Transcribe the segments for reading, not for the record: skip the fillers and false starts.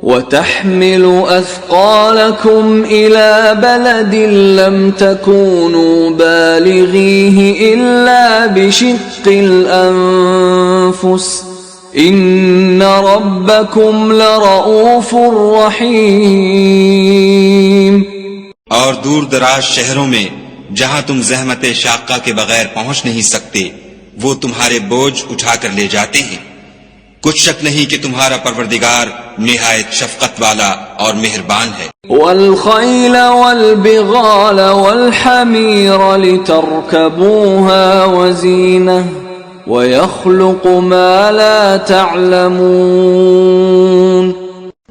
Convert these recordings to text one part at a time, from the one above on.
وَتَحْمِلُ أَثْقَالَكُمْ إِلَى بَلَدٍ لَّمْ تَكُونُوا بَالِغِيهِ إِلَّا بِشِقِّ الْأَنفُسِ إِنَّ رَبَّكُمْ لَرَءُوفٌ رَّحِيمٌ۔ اور دور دراز شہروں میں جہاں تم زحمت شاقہ کے بغیر پہنچ نہیں سکتے، وہ تمہارے بوجھ اٹھا کر لے جاتے ہیں۔ کچھ شک نہیں کہ تمہارا پروردگار نہایت شفقت والا اور مہربان ہے۔ وَالْخَيْلَ وَالْبِغَالَ وَالْحَمِيرَ لِتَرْكَبُوهَا وَزِينَةً وَيَخْلُقُ مَا لَا تَعْلَمُونَ۔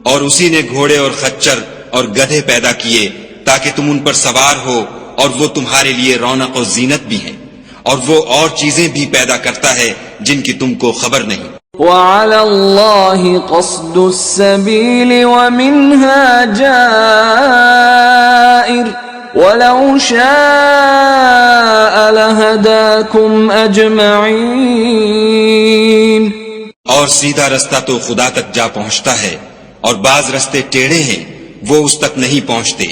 اور اسی نے گھوڑے اور خچر اور گدھے پیدا کیے تاکہ تم ان پر سوار ہو، اور وہ تمہارے لیے رونق و زینت بھی ہیں، اور وہ اور چیزیں بھی پیدا کرتا ہے جن کی تم کو خبر نہیں۔ وَعَلَى اللَّهِ قَصْدُ السَّبِيلِ وَمِنْهَا جَائِرٌ وَلَوْ شَاءَ لَهَدَاكُمْ أَجْمَعِينَ۔ اور سیدھا رستہ تو خدا تک جا پہنچتا ہے، اور بعض رستے ٹیڑھے ہیں، وہ اس تک نہیں پہنچتے،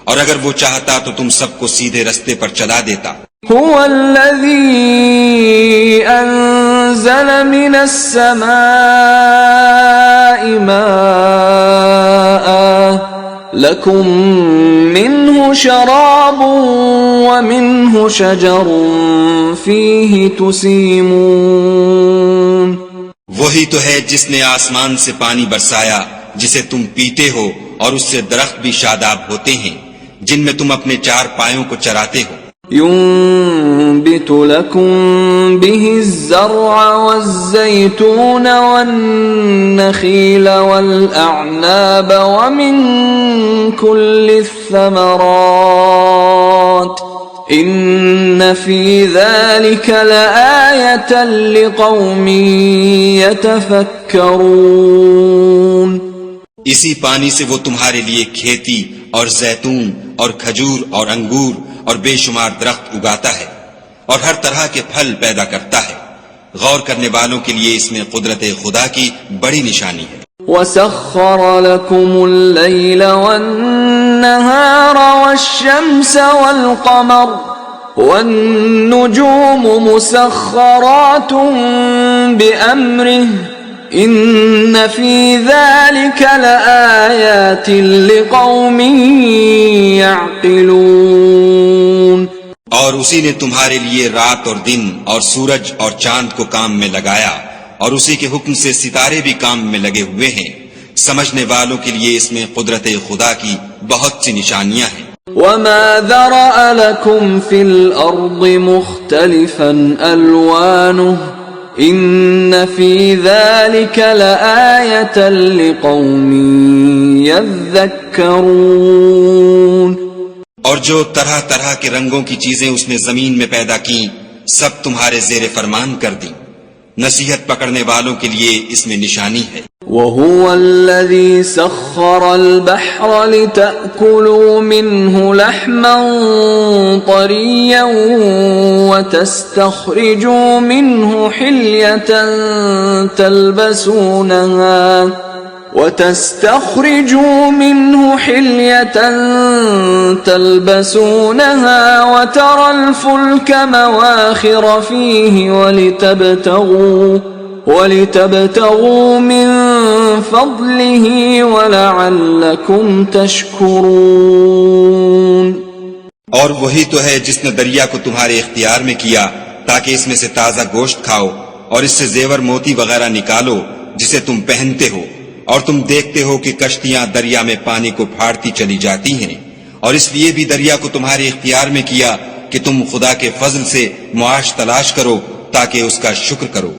اور اگر وہ چاہتا تو تم سب کو سیدھے رستے پر چلا دیتا۔ هو الذي أنزل من السماء ماء لكم منه شراب ومنه شجر فيه تسيمون۔ وہی تو ہے جس نے آسمان سے پانی برسایا جسے تم پیتے ہو، اور اس سے درخت بھی شاداب ہوتے ہیں جن میں تم اپنے چار پایوں کو چراتے ہو۔ ينبت لكم به الزرع والزيتون والنخيل والأعناب ومن كل الثمرات إن في ذلك لآية لقوم يتفكرون۔ اسی پانی سے وہ تمہارے لیے کھیتی اور زیتون اور کھجور اور انگور اور بے شمار درخت اگاتا ہے، اور ہر طرح کے پھل پیدا کرتا ہے۔ غور کرنے والوں کے لیے اس میں قدرت خدا کی بڑی نشانی ہے۔ وَسَخَّرَ لَكُمُ اللَّيْلَ وَالنَّهَارَ وَالشَّمْسَ وَالْقَمَرَ وَالنُّجُومُ مُسَخَّرَاتٌ بِأَمْرِهِ إِنَّ فِي ذَلِكَ لَآيَاتٍ لِقَوْمٍ يَعْقِلُونَ۔ اور اسی نے تمہارے لیے رات اور دن اور سورج اور چاند کو کام میں لگایا، اور اسی کے حکم سے ستارے بھی کام میں لگے ہوئے ہیں۔ سمجھنے والوں کے لیے اس میں قدرت خدا کی بہت سی نشانیاں ہیں۔ وَمَا ذَرَأَ لَكُمْ فِي الْأَرْضِ مُخْتَلِفًا أَلْوَانُهُ إِنَّ فِي ذَلِكَ لَآيَةً لِقَوْمٍ يَذَّكَّرُونَ۔ اور جو طرح طرح کے رنگوں کی چیزیں اس نے زمین میں پیدا کی، سب تمہارے زیر فرمان کر دیں۔ نصیحت پکڑنے والوں کے لیے اس میں نشانی ہے۔ وَهُوَ الَّذِي سَخَّرَ الْبَحْرَ لِتَأْكُلُوا مِنْهُ لَحْمًا طَرِيًّا وَتَسْتَخْرِجُوا مِنْهُ حِلْيَةً تلبسونها وترى الفلك مواخر فيه ولتبتغوا من فضله ولعلكم تشكرون۔ اور وہی تو ہے جس نے دریا کو تمہارے اختیار میں کیا تاکہ اس میں سے تازہ گوشت کھاؤ، اور اس سے زیور موتی وغیرہ نکالو جسے تم پہنتے ہو، اور تم دیکھتے ہو کہ کشتیاں دریا میں پانی کو پھاڑتی چلی جاتی ہیں، اور اس لیے بھی دریا کو تمہارے اختیار میں کیا کہ تم خدا کے فضل سے معاش تلاش کرو تاکہ اس کا شکر کرو۔